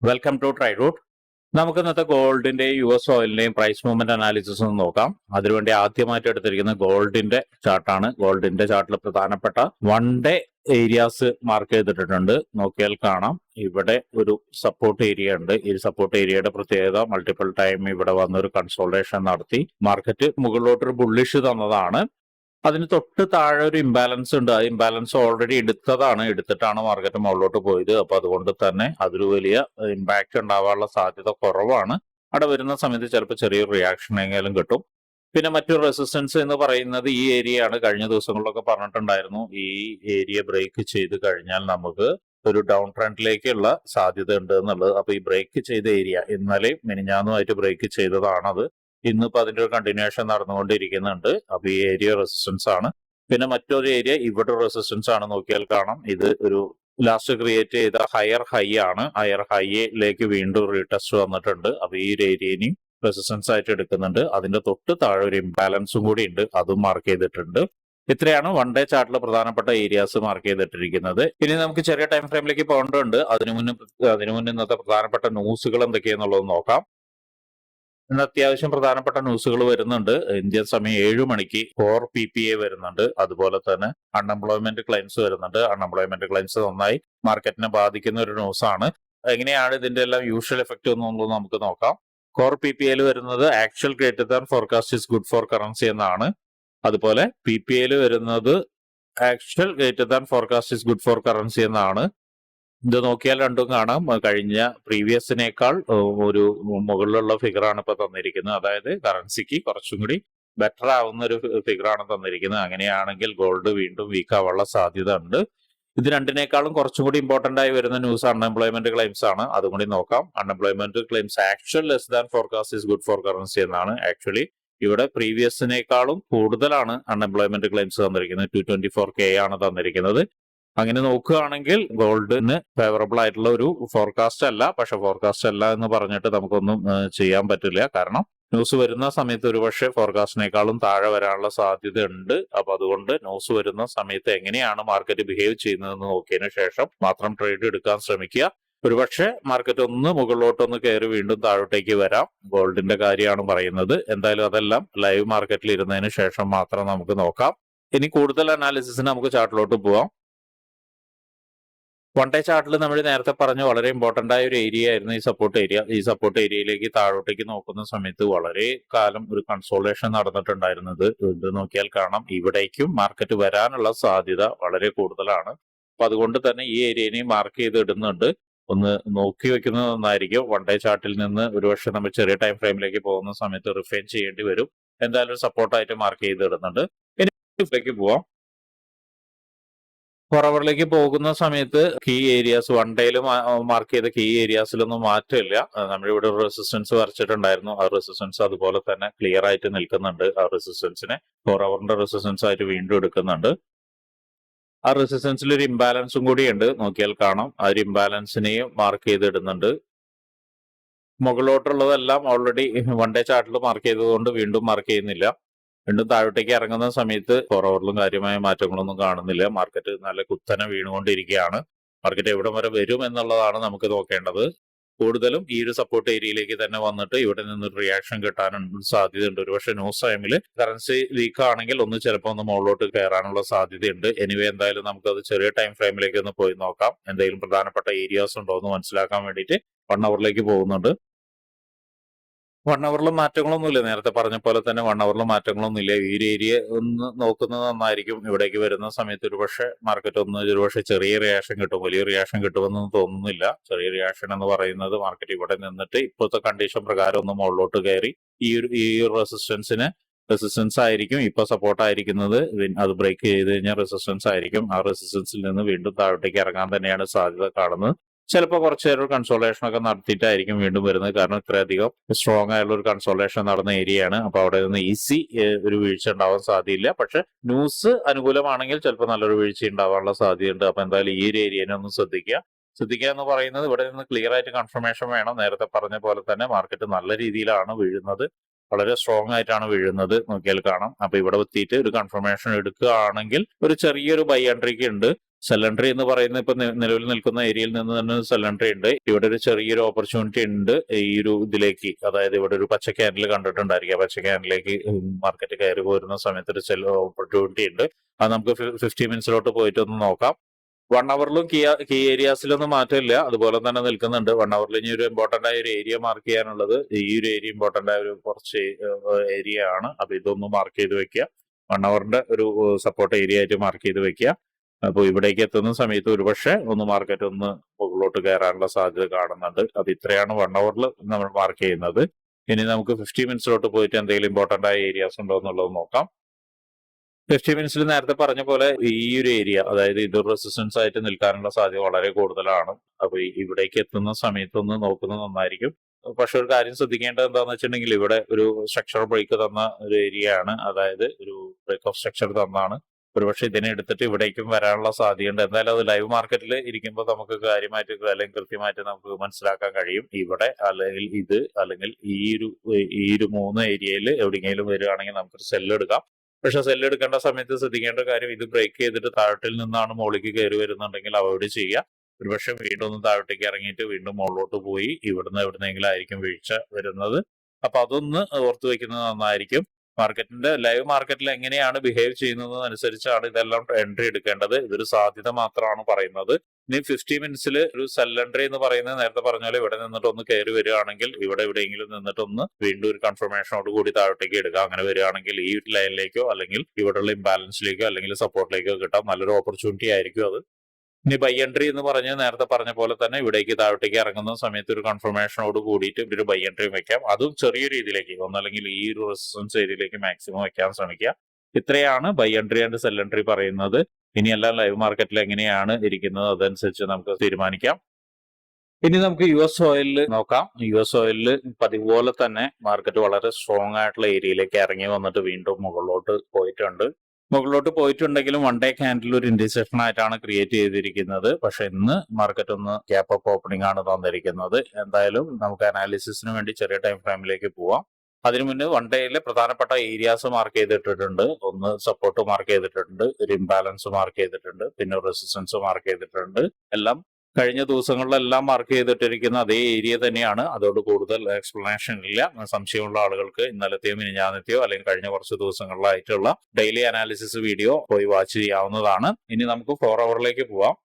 Welcome to ട്രൈറൂട്ട്. നമുക്ക് ഇന്നത്തെ ഗോൾഡിന്റെ US ഓയിലിന്റെയും പ്രൈസ് മൂവ്മെന്റ് അനാലിസിസ് ഒന്ന് നോക്കാം. അതിനുവേണ്ടി ആദ്യമായിട്ട് എടുത്തിരിക്കുന്ന ഗോൾഡിന്റെ ചാർട്ടാണ്. ഗോൾഡിന്റെ ചാർട്ടിൽ പ്രധാനപ്പെട്ട 1 ഡേ ഏരിയാസ് മാർക്ക് ചെയ്തിട്ടുണ്ട്. നോക്കിയാൽ കാണാം ഇവിടെ ഒരു സപ്പോർട്ട് ഏരിയ ഉണ്ട്. ഈ സപ്പോർട്ട് ഏരിയയുടെ പ്രത്യേകത മൾട്ടിപ്പിൾ ടൈം ഇവിടെ വന്നൊരു കൺസോൾട്ടേഷൻ നടത്തി മാർക്കറ്റ് മുകളിലോട്ടൊരു ബുള്ളിഷ് തന്നതാണ്. അതിന് തൊട്ട് താഴെ ഒരു ഇംബാലൻസ് ഉണ്ട്. ആ ഇംബാലൻസ് ഓൾറെഡി എടുത്തിട്ടാണ് മാർക്കറ്റ് മുകളിലോട്ട് പോയത്. അപ്പൊ അതുകൊണ്ട് തന്നെ അതൊരു വലിയ ഇമ്പാക്ട് ഉണ്ടാവാനുള്ള സാധ്യത കുറവാണ്. അവിടെ വരുന്ന സമയത്ത് ചിലപ്പോൾ ചെറിയൊരു റിയാക്ഷൻ എങ്കിലും കിട്ടും. പിന്നെ മറ്റൊരു റെസിസ്റ്റൻസ് എന്ന് പറയുന്നത് ഈ ഏരിയ ആണ്. കഴിഞ്ഞ ദിവസങ്ങളിലൊക്കെ പറഞ്ഞിട്ടുണ്ടായിരുന്നു ഈ ഏരിയ ബ്രേക്ക് ചെയ്ത് കഴിഞ്ഞാൽ നമുക്ക് ഒരു ഡൗൺ ട്രെൻഡിലേക്കുള്ള സാധ്യത ഉണ്ട് എന്നുള്ളത്. അപ്പൊ ഈ ബ്രേക്ക് ചെയ്ത ഏരിയ ഇന്നലെ മിനിഞ്ഞാന്നുമായിട്ട് ബ്രേക്ക് ചെയ്തതാണത്. ഇന്നിപ്പോ അതിന്റെ ഒരു കണ്ടിന്യൂഷൻ നടന്നുകൊണ്ടിരിക്കുന്നുണ്ട്. അപ്പൊ ഈ ഏരിയ റെസിസ്റ്റൻസ് ആണ്. പിന്നെ മറ്റൊരു ഏരിയ ഇവിടെ റെസിസ്റ്റൻസ് ആണ്. നോക്കിയാൽ കാണാം ഇത് ഒരു ലാസ്റ്റ് ക്രിയേറ്റ് ചെയ്ത ഹയർ ഹൈ ആണ്. ഹയർ ഹൈയിലേക്ക് വീണ്ടും റീടെസ്റ്റ് വന്നിട്ടുണ്ട്. അപ്പൊ ഈ ഒരു ഏരിയനെയും റെസിസ്റ്റൻസ് ആയിട്ട് എടുക്കുന്നുണ്ട്. അതിന്റെ തൊട്ട് താഴെ ഒരു ഇംബാലൻസും കൂടി ഉണ്ട്, അതും മാർക്ക് ചെയ്തിട്ടുണ്ട്. ഇത്രയാണ് 1 ഡേ ചാർട്ടിൽ പ്രധാനപ്പെട്ട ഏരിയാസ് മാർക്ക് ചെയ്തിട്ടിരിക്കുന്നത്. ഇനി നമുക്ക് ചെറിയ ടൈം ഫ്രെയിമിലേക്ക് പോകേണ്ടതുണ്ട്. അതിനു മുന്നേ ഇന്നത്തെ പ്രധാനപ്പെട്ട ന്യൂസുകൾ എന്തൊക്കെയാന്നുള്ളത് നോക്കാം. ഇന്ന് അത്യാവശ്യം പ്രധാനപ്പെട്ട ന്യൂസുകൾ വരുന്നുണ്ട്. ഇന്ത്യൻ സമയം 7 മണിക്ക് കോർ PPA വരുന്നുണ്ട്. അതുപോലെ തന്നെ അൺഎംപ്ലോയ്മെന്റ് ക്ലെയിംസ് വരുന്നുണ്ട്. അൺഎംപ്ലോയ്മെന്റ് ക്ലെയിംസ് നന്നായി മാർക്കറ്റിനെ ബാധിക്കുന്ന ഒരു ന്യൂസാണ്. എങ്ങനെയാണ് ഇതിന്റെ എല്ലാം യൂഷ്വൽ എഫക്ട് എന്നുള്ളത് നമുക്ക് നോക്കാം. കോർ PPA വരുന്നത് actual greater than forecast is good for currency എന്നാണ്. അതുപോലെ PPA വരുന്നത് actual greater than forecast is good for currency എന്നാണ്. ഇത് നോക്കിയാൽ രണ്ടും കാണാം. കഴിഞ്ഞ പ്രീവിയസിനേക്കാൾ ഒരു മുകളിലുള്ള ഫിഗർ ആണ് ഇപ്പൊ തന്നിരിക്കുന്നത്. അതായത് കറൻസിക്ക് കുറച്ചും കൂടി ബെറ്റർ ആവുന്ന ഒരു ഫിഗർ ആണ് തന്നിരിക്കുന്നത്. അങ്ങനെയാണെങ്കിൽ ഗോൾഡ് വീണ്ടും വീക്ക് ആവാനുള്ള സാധ്യത ഉണ്ട്. ഇത് രണ്ടിനേക്കാളും കുറച്ചും കൂടി ഇമ്പോർട്ടന്റ് ആയി വരുന്ന ന്യൂസ് അൺഎംപ്ലോയ്മെന്റ് ക്ലെയിംസ് ആണ്. അതും കൂടി നോക്കാം. Unemployment claims actual less than forecast is good for currency എന്നാണ്. ആക്ച്വലി ഇവിടെ പ്രീവിയസിനേക്കാളും കൂടുതലാണ് അൺഎംപ്ലോയ്മെന്റ് ക്ലെയിംസ് തന്നിരിക്കുന്നത്. 224K ആണ് തന്നിരിക്കുന്നത്. അങ്ങനെ നോക്കുകയാണെങ്കിൽ ഗോൾഡിന് ഫേവറബിൾ ആയിട്ടുള്ള ഒരു ഫോർകാസ്റ്റ് അല്ല. പക്ഷെ ഫോർകാസ്റ്റ് അല്ല എന്ന് പറഞ്ഞിട്ട് നമുക്കൊന്നും ചെയ്യാൻ പറ്റില്ല. കാരണം ന്യൂസ് വരുന്ന സമയത്ത് ഒരുപക്ഷെ ഫോർകാസ്റ്റിനേക്കാളും താഴെ വരാനുള്ള സാധ്യത ഉണ്ട്. അപ്പൊ അതുകൊണ്ട് ന്യൂസ് വരുന്ന സമയത്ത് എങ്ങനെയാണ് മാർക്കറ്റ് ബിഹേവ് ചെയ്യുന്നതെന്ന് നോക്കിയതിനു ശേഷം മാത്രം ട്രേഡ് എടുക്കാൻ ശ്രമിക്കുക. ഒരുപക്ഷെ മാർക്കറ്റ് ഒന്ന് മുകളിലോട്ടൊന്ന് കയറി വീണ്ടും താഴോട്ടേക്ക് വരാം. ഗോൾഡിന്റെ കാര്യമാണ് പറയുന്നത്. എന്തായാലും അതെല്ലാം ലൈവ് മാർക്കറ്റിൽ ഇരുന്നതിന് ശേഷം മാത്രം നമുക്ക് നോക്കാം. ഇനി കൂടുതൽ അനാലിസിസിന് നമുക്ക് ചാർട്ടിലോട്ട് പോവാം. 1 ഡേ ചാർട്ടിൽ നമ്മൾ നേരത്തെ പറഞ്ഞ വളരെ ഇമ്പോർട്ടന്റ് ആയ ഒരു ഏരിയ ആയിരുന്നു ഈ സപ്പോർട്ട് ഏരിയ. ഈ സപ്പോർട്ട് ഏരിയയിലേക്ക് താഴോട്ടേക്ക് നോക്കുന്ന സമയത്ത് വളരെ കാലം ഒരു കൺസോളേഷൻ നടന്നിട്ടുണ്ടായിരുന്നത്. ഇത് നോക്കിയാൽ കാണാം ഇവിടേക്കും മാർക്കറ്റ് വരാനുള്ള സാധ്യത വളരെ കൂടുതലാണ്. അപ്പൊ അതുകൊണ്ട് തന്നെ ഈ ഏരിയനെയും മാർക്ക് ചെയ്ത് ഇടുന്നുണ്ട്. ഒന്ന് നോക്കി വെക്കുന്നത് നന്നായിരിക്കും. 1 ഡേ ചാർട്ടിൽ നിന്ന് ഒരുപക്ഷെ നമ്മൾ ചെറിയ ടൈം ഫ്രെയിമിലേക്ക് പോകുന്ന സമയത്ത് റിഫൈൻ ചെയ്യേണ്ടി വരും. എന്തായാലും സപ്പോർട്ടായിട്ട് മാർക്ക് ചെയ്ത് ഇടുന്നുണ്ട്. ഇനി പോവാം. ഫോർവേഡിലേക്ക് പോകുന്ന സമയത്ത് കീ ഏരിയാസ് 1 ഡേയിൽ മാർക്ക് ചെയ്ത കീ ഏരിയാസിലൊന്നും മാറ്റമില്ല. നമ്മളിവിടെ ഒരു റെസിസ്റ്റൻസ് വരച്ചിട്ടുണ്ടായിരുന്നു. ആ റെസിസ്റ്റൻസ് അതുപോലെ തന്നെ ക്ലിയർ ആയിട്ട് നിൽക്കുന്നുണ്ട്. ആ റെസിസ്റ്റൻസിനെ 4 ഹവറിന്റെ റെസിസ്റ്റൻസ് ആയിട്ട് വീണ്ടും എടുക്കുന്നുണ്ട്. ആ റെസിസ്റ്റൻസിൽ ഒരു ഇംബാലൻസും കൂടിയുണ്ട്. നോക്കിയാൽ കാണാം ആ ഒരു ഇംബാലൻസിനെയും മാർക്ക് ചെയ്തിടുന്നുണ്ട്. മുകളിലോട്ടുള്ളതെല്ലാം ഓൾറെഡി 1 ഡേ ചാർട്ടിൽ മാർക്ക് ചെയ്തതുകൊണ്ട് വീണ്ടും മാർക്ക് ചെയ്യുന്നില്ല. വീണ്ടും താഴോട്ടേക്ക് ഇറങ്ങുന്ന സമയത്ത് 4 ഹവറിലും കാര്യമായ മാറ്റങ്ങളൊന്നും കാണുന്നില്ല. മാർക്കറ്റ് നല്ല കുത്തനെ വീണുകൊണ്ടിരിക്കുകയാണ്. മാർക്കറ്റ് എവിടെ വരെ വരും എന്നുള്ളതാണ് നമുക്ക് നോക്കേണ്ടത്. കൂടുതലും ഈ ഒരു സപ്പോർട്ട് ഏരിയയിലേക്ക് തന്നെ വന്നിട്ട് ഇവിടെ നിന്ന് റിയാക്ഷൻ കിട്ടാനുള്ള സാധ്യതയുണ്ട്. ഒരുപക്ഷെ ന്യൂസ് ടൈമിൽ കറൻസി വീക്ക് ആണെങ്കിൽ ചിലപ്പോൾ ഒന്ന് മുകളിലോട്ട് കയറാനുള്ള സാധ്യതയുണ്ട്. എനിവേ എന്തായാലും നമുക്കത് ചെറിയ ടൈം ഫ്രെയിമിലേക്ക് ഒന്ന് പോയി നോക്കാം. എന്തെങ്കിലും പ്രധാനപ്പെട്ട ഏരിയാസ് ഉണ്ടോ എന്ന് മനസ്സിലാക്കാൻ വേണ്ടിയിട്ട് 1 ഹവറിലേക്ക് പോകുന്നുണ്ട്. 1 ഹവറിൽ മാറ്റങ്ങളൊന്നുമില്ല. നേരത്തെ പറഞ്ഞ പോലെ തന്നെ 1 ഹവറിൽ മാറ്റങ്ങളൊന്നുമില്ല. ഈ ഒരു ഏരിയ ഒന്ന് നോക്കുന്നത് നന്നായിരിക്കും. ഇവിടേക്ക് വരുന്ന സമയത്ത് ഒരുപക്ഷെ മാർക്കറ്റ് ഒരുപക്ഷെ ചെറിയ റിയാക്ഷൻ കിട്ടും. വലിയ റിയാക്ഷൻ കിട്ടുമെന്ന് തോന്നുന്നില്ല. ചെറിയ റിയാക്ഷൻ എന്ന് പറയുന്നത് മാർക്കറ്റ് ഇവിടെ നിന്നിട്ട് ഇപ്പോഴത്തെ കണ്ടീഷൻ പ്രകാരം ഒന്ന് മുകളിലോട്ട് കയറി ഈ ഒരു റെസിസ്റ്റൻസ് ആയിരിക്കും ഇപ്പൊ സപ്പോർട്ട് ആയിരിക്കുന്നത്. അത് ബ്രേക്ക് ചെയ്ത് കഴിഞ്ഞാൽ റെസിസ്റ്റൻസ് ആയിരിക്കും. ആ റെസിസ്റ്റൻസിൽ നിന്ന് വീണ്ടും താഴോട്ടേക്ക് ഇറങ്ങാൻ തന്നെയാണ് സാധ്യത കാണുന്നത്. ചിലപ്പോൾ കുറച്ചു നേരം കൺസോളേഷൻ ഒക്കെ നടത്തിയിട്ടായിരിക്കും വീണ്ടും വരുന്നത്. കാരണം ഇത്രയധികം സ്ട്രോങ് ആയുള്ള ഒരു കൺസോളേഷൻ നടന്ന ഏരിയയാണ്. അപ്പൊ അവിടെ നിന്ന് ഈസി ഒരു വീഴ്ച ഉണ്ടാവാൻ സാധ്യതയില്ല. പക്ഷെ ന്യൂസ് അനുകൂലമാണെങ്കിൽ ചിലപ്പോൾ നല്ലൊരു വീഴ്ച ഉണ്ടാവാനുള്ള സാധ്യതയുണ്ട്. അപ്പൊ എന്തായാലും ഈ ഒരു ഏരിയനെ ഒന്ന് ശ്രദ്ധിക്കുക എന്ന് പറയുന്നത് ഇവിടെ നിന്ന് ക്ലിയർ ആയിട്ട് കൺഫർമേഷൻ വേണം. നേരത്തെ പറഞ്ഞ പോലെ തന്നെ മാർക്കറ്റ് നല്ല രീതിയിലാണ് വീഴുന്നത്. വളരെ സ്ട്രോങ് ആയിട്ടാണ് വീഴുന്നത്. നോക്കിയാൽ കാണാം. അപ്പൊ ഇവിടെ എത്തിയിട്ട് ഒരു കൺഫർമേഷൻ എടുക്കുകയാണെങ്കിൽ ഒരു ചെറിയൊരു ബൈ എൻട്രിക്ക് ഉണ്ട്. സെൽ എൻട്രി എന്ന് പറയുന്ന ഇപ്പൊ നിലവിൽ നിൽക്കുന്ന ഏരിയയിൽ നിന്ന് തന്നെ സെൽ എൻട്രി ഉണ്ട്. ഇവിടെ ഒരു ചെറിയൊരു ഓപ്പർച്യൂണിറ്റി ഉണ്ട് ഈ ഒരു ഇതിലേക്ക്, അതായത് ഇവിടെ ഒരു പച്ച ക്യാൻഡിൽ കണ്ടിട്ടുണ്ടായിരിക്കും. പച്ച ക്യാൻഡിലേക്ക് മാർക്കറ്റ് കയറി പോരുന്ന സമയത്ത് ഒരു സെൽ ഓപ്പർച്യൂണിറ്റി ഉണ്ട്. അത് നമുക്ക് 50 മിനിറ്റ്സിലോട്ട് പോയിട്ട് ഒന്ന് നോക്കാം. 1 അവറിലും കീ ഏരിയാസിലൊന്നും മാറ്റമില്ല, അതുപോലെ തന്നെ നിൽക്കുന്നുണ്ട്. 1 അവറിൽ ഇനി ഒരു ഇമ്പോർട്ടന്റ് ആയ ഒരു ഏരിയ മാർക്ക് ചെയ്യാനുള്ളത്, ഈ ഒരു ഏരിയ ഇമ്പോർട്ടന്റ് ആയ ഒരു കുറച്ച് ഏരിയ ആണ്. അപ്പൊ ഇതൊന്ന് മാർക്ക് ചെയ്ത് വെക്കുക. 1 അവറിന്റെ ഒരു സപ്പോർട്ട് ഏരിയ ആയിട്ട് മാർക്ക് ചെയ്ത് വെക്കുക. അപ്പോൾ ഇവിടേക്ക് എത്തുന്ന സമയത്ത് ഒരുപക്ഷെ ഒന്ന് മാർക്കറ്റ് ഒന്ന് മുകളിലോട്ട് കയറാനുള്ള സാധ്യത കാണുന്നുണ്ട്. അപ്പൊ ഇത്രയാണ് 1 അവറിൽ നമ്മൾ മാർക്ക് ചെയ്യുന്നത്. ഇനി നമുക്ക് 50 മിനിറ്റ്സിലോട്ട് പോയിട്ട് എന്തെങ്കിലും ഇമ്പോർട്ടന്റ് ആയ ഏരിയാസ് ഉണ്ടോ എന്നുള്ളത് നോക്കാം. 50 മിനിറ്റ്സിൽ നേരത്തെ പറഞ്ഞ പോലെ ഈ ഒരു ഏരിയ, അതായത് ഇത് റെസിസ്റ്റൻസ് ആയിട്ട് നിൽക്കാനുള്ള സാധ്യത വളരെ കൂടുതലാണ്. അപ്പൊ ഇവിടേക്ക് എത്തുന്ന സമയത്ത് ഒന്ന് നോക്കുന്നത് നന്നായിരിക്കും. പക്ഷെ ഒരു കാര്യം ശ്രദ്ധിക്കേണ്ടത് എന്താണെന്ന് വെച്ചിട്ടുണ്ടെങ്കിൽ, ഇവിടെ ഒരു സ്ട്രക്ചർ ബ്രേക്ക് തന്ന ഒരു ഏരിയ ആണ്, അതായത് ഒരു ബ്രേക്ക് ഓഫ് സ്ട്രക്ചർ തന്നാണ്. ഒരുപക്ഷെ ഇതിനെ എടുത്തിട്ട് ഇവിടേക്കും വരാനുള്ള സാധ്യതയുണ്ട്. എന്തായാലും അത് ലൈവ് മാർക്കറ്റിൽ ഇരിക്കുമ്പോൾ നമുക്ക് കാര്യമായിട്ട് അല്ലെങ്കിൽ കൃത്യമായിട്ട് നമുക്ക് മനസ്സിലാക്കാൻ കഴിയും. ഇവിടെ അല്ലെങ്കിൽ ഇത് അല്ലെങ്കിൽ ഈ ഒരു 3 ഏരിയയിൽ എവിടെയെങ്കിലും വരികയാണെങ്കിൽ നമുക്കൊരു സെല്ല് എടുക്കാം. പക്ഷെ സെല്ല് എടുക്കേണ്ട സമയത്ത് ശ്രദ്ധിക്കേണ്ട കാര്യം, ഇത് ബ്രേക്ക് ചെയ്തിട്ട് താഴോട്ടിൽ നിന്നാണ് മുകളിലേക്ക് കയറി വരുന്നുണ്ടെങ്കിൽ അവോയ്ഡ് ചെയ്യുക. ഒരുപക്ഷെ വീണ്ടും ഒന്ന് താഴോട്ടേക്ക് ഇറങ്ങിയിട്ട് വീണ്ടും മുകളിലോട്ട് പോയി ഇവിടുന്ന് എവിടുന്നെങ്കിലും ആയിരിക്കും വീഴ്ച വരുന്നത്. അപ്പൊ അതൊന്ന് ഓർത്തു വെക്കുന്നത് നന്നായിരിക്കും. മാർക്കറ്റിന്റെ ലൈവ് മാർക്കറ്റിൽ എങ്ങനെയാണ് ബിഹേവ് ചെയ്യുന്നത് അനുസരിച്ചാണ് ഇതെല്ലാം എൻട്രി എടുക്കേണ്ടത്. ഇതൊരു സാധ്യത മാത്രമാണ് പറയുന്നത്. ഇനി 50 മിനിറ്റ്സിൽ ഒരു സെൽ എൻട്രി എന്ന് പറയുന്നത് നേരത്തെ പറഞ്ഞ പോലെ ഇവിടെ നിന്നിട്ട് ഒന്ന് കയറി വരികയാണെങ്കിൽ ഇവിടെ എവിടെയെങ്കിലും നിന്നിട്ടൊന്ന് വീണ്ടും ഒരു കൺഫർമേഷനോട് കൂടി താഴോട്ടേക്ക് എടുക്കുക. അങ്ങനെ വരികയാണെങ്കിൽ ഈ ലൈനിലേക്കോ അല്ലെങ്കിൽ ഇവിടെയുള്ള ഇംബാലൻസിലേക്കോ അല്ലെങ്കിൽ സപ്പോർട്ടിലേക്കോ കിട്ടാം. നല്ലൊരു ഓപ്പർച്യൂണിറ്റി ആയിരിക്കും അത്. ഇനി ബൈ എൻട്രി എന്ന് പറഞ്ഞ് നേരത്തെ പറഞ്ഞ പോലെ തന്നെ ഇവിടേക്ക് താഴോട്ടേക്ക് ഇറങ്ങുന്ന സമയത്ത് ഒരു കൺഫർമേഷനോട് കൂടിയിട്ട് ഒരു ബൈ എൻട്രി വെക്കാം. അതും ചെറിയ രീതിയിലേക്ക്, ഒന്നല്ലെങ്കിൽ ഈ ഒരു റെസിസ്റ്റൻസ് ഏരിയയിലേക്ക് മാക്സിമം വെക്കാൻ ശ്രമിക്കുക. ഇത്രയാണ് by entry and cell entry പറയുന്നത്. ഇനിയെല്ലാം ലൈവ് മാർക്കറ്റിൽ എങ്ങനെയാണ് ഇരിക്കുന്നത് അതനുസരിച്ച് നമുക്ക് തീരുമാനിക്കാം. ഇനി നമുക്ക് US ഓയിലിൽ നോക്കാം. US ഓയിലിൽ പതിവ് പോലെ തന്നെ മാർക്കറ്റ് വളരെ സ്ട്രോങ് ആയിട്ടുള്ള ഏരിയയിലേക്ക് ഇറങ്ങി വന്നിട്ട് വീണ്ടും മുകളിലോട്ട് പോയിട്ടുണ്ടെങ്കിലും 1 ഡേ ക്യാൻഡിൽ ഒരു ഇൻഡിസെഷൻ ആയിട്ടാണ് ക്രിയേറ്റ് ചെയ്തിരിക്കുന്നത്. പക്ഷെ ഇന്ന് മാർക്കറ്റ് ഒന്ന് ഗ്യാപ്പ് അപ്പ് ഓപ്പണിംഗ് ആണ് തന്നിരിക്കുന്നത്. എന്തായാലും നമുക്ക് അനാലിസിസിന് വേണ്ടി ചെറിയ ടൈം ഫ്രെയിമിലേക്ക് പോവാം. അതിനു മുന്നേ 1 ഡേയിലെ പ്രധാനപ്പെട്ട ഏരിയാസ് മാർക്ക് ചെയ്തിട്ടുണ്ട്. ഒന്ന് സപ്പോർട്ട് മാർക്ക് ചെയ്തിട്ടുണ്ട്, ഒരു ഇംബാലൻസ് മാർക്ക് ചെയ്തിട്ടുണ്ട്, പിന്നെ റെസിസ്റ്റൻസ് മാർക്ക് ചെയ്തിട്ടുണ്ട്. എല്ലാം കഴിഞ്ഞ ദിവസങ്ങളിലെല്ലാം മാർക്ക് ചെയ്തിട്ടിരിക്കുന്ന അതേ ഏരിയ തന്നെയാണ്. അതോട് കൂടുതൽ എക്സ്പ്ലനേഷൻ ഇല്ല. സംശയമുള്ള ആളുകൾക്ക് ഇന്നലത്തെയോ മിനിഞ്ഞാന്നത്തെയോ അല്ലെങ്കിൽ കഴിഞ്ഞ കുറച്ച് ദിവസങ്ങളിലായിട്ടുള്ള ഡെയിലി അനാലിസിസ് വീഡിയോ പോയി വാച്ച് ചെയ്യാവുന്നതാണ്. ഇനി നമുക്ക് 4 അവറിലേക്ക് പോവാം.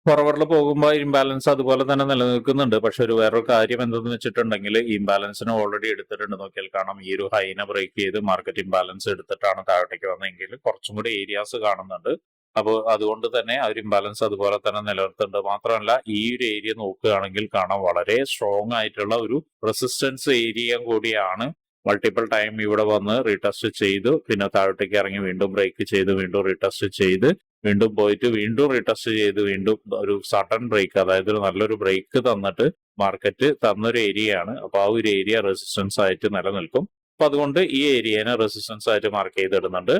4 അവറിൽ പോകുമ്പോൾ ഇംബാലൻസ് അതുപോലെ തന്നെ നിലനിൽക്കുന്നുണ്ട്. പക്ഷെ വേറൊരു കാര്യം എന്തെന്ന് വെച്ചിട്ടുണ്ടെങ്കിൽ, ഇംബാലൻസിന് ഓൾറെഡി എടുത്തിട്ടുണ്ട്. നോക്കിയാൽ കാണാം, ഈ ഒരു ഹൈനെ ബ്രേക്ക് ചെയ്ത് മാർക്കറ്റ് ഇംബാലൻസ് എടുത്തിട്ടാണ് താഴോട്ടേക്ക് വന്നതെങ്കിൽ കുറച്ചും കൂടി ഏരിയാസ് കാണുന്നുണ്ട്. അപ്പോൾ അതുകൊണ്ട് തന്നെ ആ ഒരു ഇംബാലൻസ് അതുപോലെ തന്നെ നിലനിർത്തുന്നുണ്ട്. മാത്രമല്ല ഈ ഒരു ഏരിയ നോക്കുകയാണെങ്കിൽ കാണാം, വളരെ സ്ട്രോങ് ആയിട്ടുള്ള ഒരു റെസിസ്റ്റൻസ് ഏരിയ കൂടിയാണ്. മൾട്ടിപ്പിൾ ടൈം ഇവിടെ വന്ന് റീടെസ്റ്റ് ചെയ്തു, പിന്നെ താഴോട്ടേക്ക് ഇറങ്ങി വീണ്ടും ബ്രേക്ക് ചെയ്ത് വീണ്ടും റീടെസ്റ്റ് ചെയ്ത് വീണ്ടും പോയിട്ട് വീണ്ടും റീടെസ്റ്റ് ചെയ്ത് വീണ്ടും ഒരു സഡൻ ബ്രേക്ക്, അതായത് ഒരു നല്ലൊരു ബ്രേക്ക് തന്നിട്ട് മാർക്കറ്റ് തന്നൊരു ഏരിയയാണ്. അപ്പൊ ആ ഒരു ഏരിയ റെസിസ്റ്റൻസ് ആയിട്ട് നിലനിൽക്കും. അപ്പൊ അതുകൊണ്ട് ഈ ഏരിയനെ റെസിസ്റ്റൻസ് ആയിട്ട് മാർക്ക് ചെയ്തിടുന്നുണ്ട്.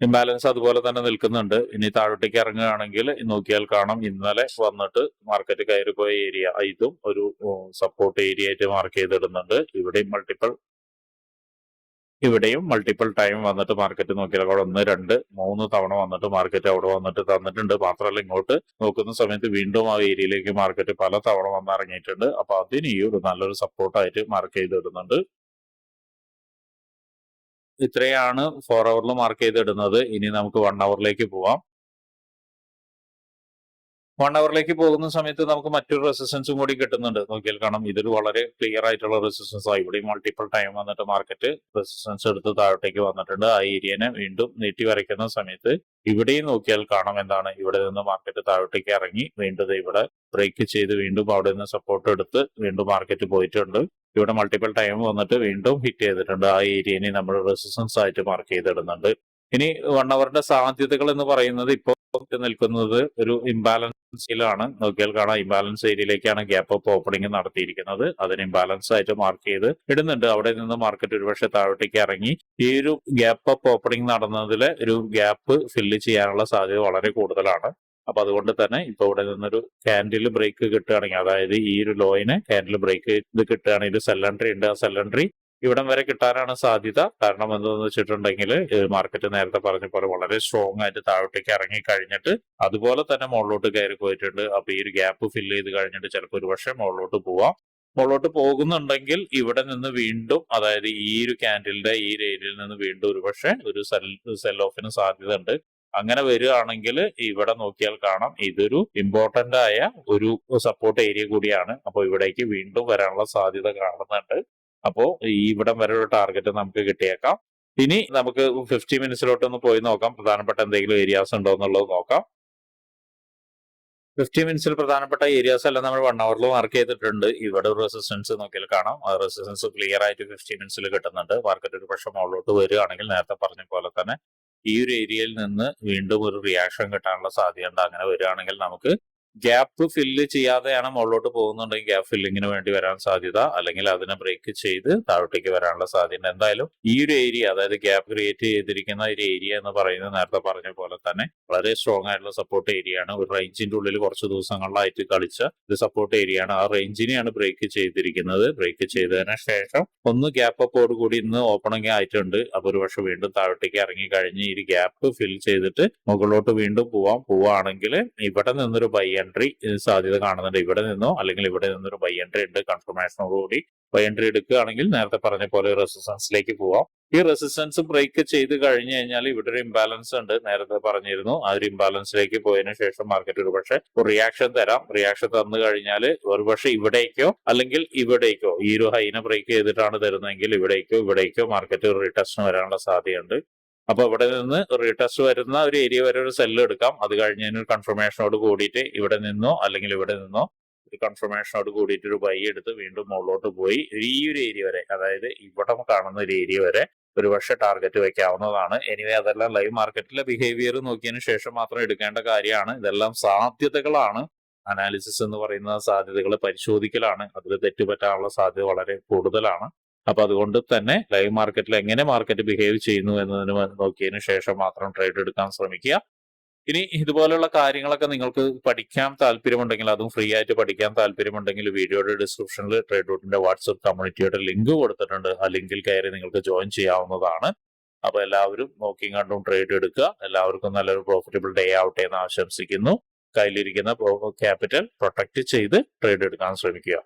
ഇംബാലൻസ് അതുപോലെ തന്നെ നിൽക്കുന്നുണ്ട്. ഇനി താഴോട്ടേക്ക് ഇറങ്ങുകയാണെങ്കിൽ നോക്കിയാൽ കാണാം, ഇന്നലെ വന്നിട്ട് മാർക്കറ്റ് കയറിപ്പോയ ഏരിയ, ഇതും ഒരു സപ്പോർട്ട് ഏരിയ ആയിട്ട് മാർക്ക് ചെയ്തിടുന്നുണ്ട്. ഇവിടെയും മൾട്ടിപ്പിൾ ടൈം വന്നിട്ട് മാർക്കറ്റ് നോക്കിയാൽ അവിടെ 1, 2, 3 തവണ വന്നിട്ട് മാർക്കറ്റ് അവിടെ വന്നിട്ട് തന്നിട്ടുണ്ട്. മാത്രമല്ല ഇങ്ങോട്ട് നോക്കുന്ന സമയത്ത് വീണ്ടും ആ ഏരിയയിലേക്ക് മാർക്കറ്റ് പല തവണ വന്നിറങ്ങിയിട്ടുണ്ട്. അപ്പൊ അതിന് ഈ ഒരു നല്ലൊരു സപ്പോർട്ടായിട്ട് മാർക്ക് ചെയ്തിടുന്നുണ്ട്. ഇത്രയാണ് 4 അവറിൽ മാർക്ക് ചെയ്തിടുന്നത്. ഇനി നമുക്ക് 1 അവറിലേക്ക് പോവാം. 1 അവറിലേക്ക് പോകുന്ന സമയത്ത് നമുക്ക് മറ്റൊരു റെസിസ്റ്റൻസും കൂടി കിട്ടുന്നുണ്ട്. നോക്കിയാൽ കാണാം, ഇതൊരു വളരെ ക്ലിയർ ആയിട്ടുള്ള റെസിസ്റ്റൻസ് ആണ്. ഇവിടെ മൾട്ടിപ്പിൾ ടൈം വന്നിട്ട് മാർക്കറ്റ് റെസിസ്റ്റൻസ് എടുത്ത് താഴോട്ടേക്ക് വന്നിട്ടുണ്ട്. ആ ഏരിയനെ വീണ്ടും നീട്ടി വരയ്ക്കുന്ന സമയത്ത് ഇവിടെയും നോക്കിയാൽ കാണാം, എന്താണ്, ഇവിടെ നിന്ന് മാർക്കറ്റ് താഴോട്ടേക്ക് ഇറങ്ങി വീണ്ടും ഇവിടെ ബ്രേക്ക് ചെയ്ത് വീണ്ടും അവിടെ നിന്ന് സപ്പോർട്ട് എടുത്ത് വീണ്ടും മാർക്കറ്റ് പോയിട്ടുണ്ട്. ഇവിടെ മൾട്ടിപ്പിൾ ടൈം വന്നിട്ട് വീണ്ടും ഹിറ്റ് ചെയ്തിട്ടുണ്ട്. ആ ഏരിയനെ നമ്മൾ റെസിസ്റ്റൻസ് ആയിട്ട് മാർക്ക് ചെയ്തിടുന്നുണ്ട്. ഇനി 1 അവറിന്റെ സാധ്യതകൾ എന്ന് പറയുന്നത് ഇപ്പോൾ നിൽക്കുന്നത് ഒരു ഇംബാലൻസിലാണ്. നോക്കിയാൽ കാണാം, ഇംബാലൻസ് ഏരിയയിലേക്കാണ് ഗ്യാപ്പ് അപ്പ് ഓപ്പണിംഗ് നടത്തിയിരിക്കുന്നത്. അതിന് ഇംബാലൻസ് ആയിട്ട് മാർക്ക് ചെയ്ത് ഇടുന്നുണ്ട്. അവിടെ നിന്ന് മാർക്കറ്റ് ഒരുപക്ഷെ താഴോട്ടേക്ക് ഇറങ്ങി ഈ ഒരു ഗ്യാപ്പ് അപ്പ് ഓപ്പണിംഗ് നടന്നതിൽ ഒരു ഗ്യാപ്പ് ഫില്ല് ചെയ്യാനുള്ള സാധ്യത വളരെ കൂടുതലാണ്. അപ്പൊ അതുകൊണ്ട് തന്നെ ഇപ്പൊ ഇവിടെ നിന്നൊരു ക്യാൻഡിൽ ബ്രേക്ക് കിട്ടുകയാണെങ്കിൽ, അതായത് ഈ ഒരു ലോയിന് ക്യാൻഡിൽ ബ്രേക്ക് ഇത് കിട്ടുകയാണെങ്കിൽ സെൽ എൻട്രി ഉണ്ട്. ആ സെൽ എൻട്രി ഇവിടം വരെ കിട്ടാനാണ് സാധ്യത. കാരണം എന്താണെന്ന് വെച്ചിട്ടുണ്ടെങ്കിൽ മാർക്കറ്റ് നേരത്തെ പറഞ്ഞ പോലെ വളരെ സ്ട്രോങ് ആയിട്ട് താഴോട്ടേക്ക് ഇറങ്ങി കഴിഞ്ഞിട്ട് അതുപോലെ തന്നെ മുകളിലോട്ട് കയറി പോയിട്ടുണ്ട്. അപ്പൊ ഈ ഒരു ഗ്യാപ്പ് ഫില്ല് ചെയ്ത് കഴിഞ്ഞിട്ട് ചിലപ്പോൾ ഒരു പക്ഷേ മുകളിലോട്ട് പോവാം. മുകളിലോട്ട് പോകുന്നുണ്ടെങ്കിൽ ഇവിടെ നിന്ന് വീണ്ടും, അതായത് ഈ ഒരു ക്യാൻഡിലിന്റെ ഈ ഒരു ഏരിയയിൽ നിന്ന് വീണ്ടും ഒരുപക്ഷെ ഒരു സെൽ ഓഫിന് സാധ്യത ഉണ്ട്. അങ്ങനെ വരികയാണെങ്കിൽ ഇവിടെ നോക്കിയാൽ കാണാം ഇതൊരു ഇമ്പോർട്ടന്റ് ആയ ഒരു സപ്പോർട്ട് ഏരിയ കൂടിയാണ്. അപ്പോൾ ഇവിടേക്ക് വീണ്ടും വരാനുള്ള സാധ്യത കാണുന്നുണ്ട്. അപ്പോ ഈ ഇവിടം വരെ ഒരു ടാർഗറ്റ് നമുക്ക് കിട്ടിയേക്കാം. ഇനി നമുക്ക് 50 മിനിറ്റ്സിലോട്ട് ഒന്ന് പോയി നോക്കാം, പ്രധാനപ്പെട്ട എന്തെങ്കിലും ഏരിയാസ് ഉണ്ടോ എന്നുള്ളത് നോക്കാം. 50 മിനിറ്റ്സിൽ പ്രധാനപ്പെട്ട ഏരിയാസ് എല്ലാം നമ്മൾ 1 അവറിൽ മാർക്ക് ചെയ്തിട്ടുണ്ട്. ഇവിടെ ഒരു റെസിസ്റ്റൻസ് നോക്കിയാൽ കാണാം. ആ റെസിസ്റ്റൻസ് ക്ലിയർ ആയിട്ട് 50 മിനിറ്റ്സിൽ കിട്ടുന്നുണ്ട്. മാർക്കറ്റ് ഒരു പക്ഷേ മുകളിലോട്ട് വരികയാണെങ്കിൽ നേരത്തെ പറഞ്ഞ പോലെ തന്നെ ഈ ഒരു ഏരിയയിൽ നിന്ന് വീണ്ടും ഒരു റിയാക്ഷൻ കിട്ടാനുള്ള സാധ്യതയുണ്ട്. അങ്ങനെ വരികയാണെങ്കിൽ നമുക്ക് ഗ്യാപ്പ് ഫില്ല് ചെയ്യാതെയാണ് മുകളിലോട്ട് പോകുന്നുണ്ടെങ്കിൽ ഗ്യാപ്പ് ഫില്ലിങ്ങിന് വേണ്ടി വരാൻ സാധ്യത, അല്ലെങ്കിൽ അതിനെ ബ്രേക്ക് ചെയ്ത് താഴോട്ടേക്ക് വരാനുള്ള സാധ്യത. എന്തായാലും ഈ ഒരു ഏരിയ, അതായത് ഗ്യാപ്പ് ക്രിയേറ്റ് ചെയ്തിരിക്കുന്ന ഒരു ഏരിയ എന്ന് പറയുന്നത് നേരത്തെ പറഞ്ഞ പോലെ തന്നെ വളരെ സ്ട്രോങ് ആയിട്ടുള്ള സപ്പോർട്ട് ഏരിയ ആണ്. ഒരു റേഞ്ചിന്റെ ഉള്ളിൽ കുറച്ച് ദിവസങ്ങളിലായിട്ട് കളിച്ച ഒരു സപ്പോർട്ട് ഏരിയ ആണ്. ആ റേഞ്ചിനെയാണ് ബ്രേക്ക് ചെയ്തിരിക്കുന്നത്. ബ്രേക്ക് ചെയ്തതിന് ശേഷം ഒന്ന് ഗ്യാപ്പ് അപ്പോട് കൂടി ഇന്ന് ഓപ്പണിംഗ് ആയിട്ടുണ്ട്. അപ്പൊ ഒരു പക്ഷെ വീണ്ടും താഴോട്ടേക്ക് ഇറങ്ങി കഴിഞ്ഞ് ഈ ഗ്യാപ്പ് ഫിൽ ചെയ്തിട്ട് മുകളിലോട്ട് വീണ്ടും പോവാണെങ്കിൽ ഇവിടെ നിന്നൊരു ബൈ എൻട്രി സാധ്യത കാണുന്നുണ്ട്. ഇവിടെ നിന്നോ അല്ലെങ്കിൽ ഇവിടെ നിന്നൊരു ബൈ എൻട്രി ഉണ്ട്. കൺഫർമേഷനോടുകൂടി ബൈ എൻട്രി എടുക്കുകയാണെങ്കിൽ നേരത്തെ പറഞ്ഞ പോലെ റെസിസ്റ്റൻസിലേക്ക് പോവാം. ഈ റെസിസ്റ്റൻസ് ബ്രേക്ക് ചെയ്ത് കഴിഞ്ഞു കഴിഞ്ഞാൽ ഇവിടെ ഒരു ഇംബാലൻസ് ഉണ്ട്, നേരത്തെ പറഞ്ഞിരുന്നു. ആ ഒരു ഇംബാലൻസിലേക്ക് പോയതിനു ശേഷം മാർക്കറ്റ് ഒരു പക്ഷേ റിയാക്ഷൻ തരാം. റിയാക്ഷൻ തന്നു കഴിഞ്ഞാൽ ഒരുപക്ഷെ ഇവിടേക്കോ അല്ലെങ്കിൽ ഇവിടേക്കോ, ഈ ഒരു ഹൈനെ ബ്രേക്ക് ചെയ്തിട്ടാണ് തരുന്നതെങ്കിൽ ഇവിടേക്കോ മാർക്കറ്റ് റീടെസ്റ്റിന് വരാനുള്ള സാധ്യതയുണ്ട്. അപ്പൊ ഇവിടെ നിന്ന് റീടെസ്റ്റ് വരുന്ന ഒരു ഏരിയ വരെ ഒരു സെല്ല് എടുക്കാം. അത് കഴിഞ്ഞതിന് കൺഫർമേഷനോട് കൂടിയിട്ട് ഇവിടെ നിന്നോ അല്ലെങ്കിൽ ഇവിടെ നിന്നോ ഒരു കൺഫർമേഷനോട് കൂടിയിട്ട് ഒരു ബൈ എടുത്ത് വീണ്ടും മുകളിലോട്ട് പോയി ഈ ഒരു ഏരിയ വരെ, അതായത് ഇവിടെ കാണുന്ന ഒരു ഏരിയ വരെ ഒരുപക്ഷെ ടാർഗറ്റ് വെക്കാവുന്നതാണ്. എനിവേ അതെല്ലാം ലൈവ് മാർക്കറ്റിലെ ബിഹേവിയർ നോക്കിയതിനു ശേഷം മാത്രം എടുക്കേണ്ട കാര്യമാണ്. ഇതെല്ലാം സാധ്യതകളാണ്. അനാലിസിസ് എന്ന് പറയുന്ന സാധ്യതകൾ പരിശോധിക്കലാണ്. അതിൽ തെറ്റുപറ്റാനുള്ള സാധ്യത വളരെ കൂടുതലാണ്. അപ്പൊ അതുകൊണ്ട് തന്നെ ലൈവ് മാർക്കറ്റിൽ എങ്ങനെ മാർക്കറ്റ് ബിഹേവ് ചെയ്യുന്നു എന്നതിന് നോക്കിയതിനു ശേഷം മാത്രം ട്രേഡ് എടുക്കാൻ ശ്രമിക്കുക. ഇനി ഇതുപോലുള്ള കാര്യങ്ങളൊക്കെ നിങ്ങൾക്ക് പഠിക്കാൻ താല്പര്യമുണ്ടെങ്കിൽ, അതും ഫ്രീ ആയിട്ട് പഠിക്കാൻ താല്പര്യമുണ്ടെങ്കിൽ വീഡിയോയുടെ ഡിസ്ക്രിപ്ഷനിൽ ട്രേഡ് റൂട്ടിന്റെ വാട്സ്ആപ്പ് കമ്മ്യൂണിറ്റിയുടെ ലിങ്ക് കൊടുത്തിട്ടുണ്ട്. ആ ലിങ്കിൽ കയറി നിങ്ങൾക്ക് ജോയിൻ ചെയ്യാവുന്നതാണ്. അപ്പൊ എല്ലാവരും നോക്കിയും കണ്ടും ട്രേഡ് എടുക്കുക. എല്ലാവർക്കും നല്ലൊരു പ്രോഫിറ്റബിൾ ഡേ ആവട്ടെ എന്ന് ആശംസിക്കുന്നു. കയ്യിലിരിക്കുന്ന ക്യാപിറ്റൽ പ്രൊട്ടക്ട് ചെയ്ത് ട്രേഡ് എടുക്കാൻ ശ്രമിക്കുക.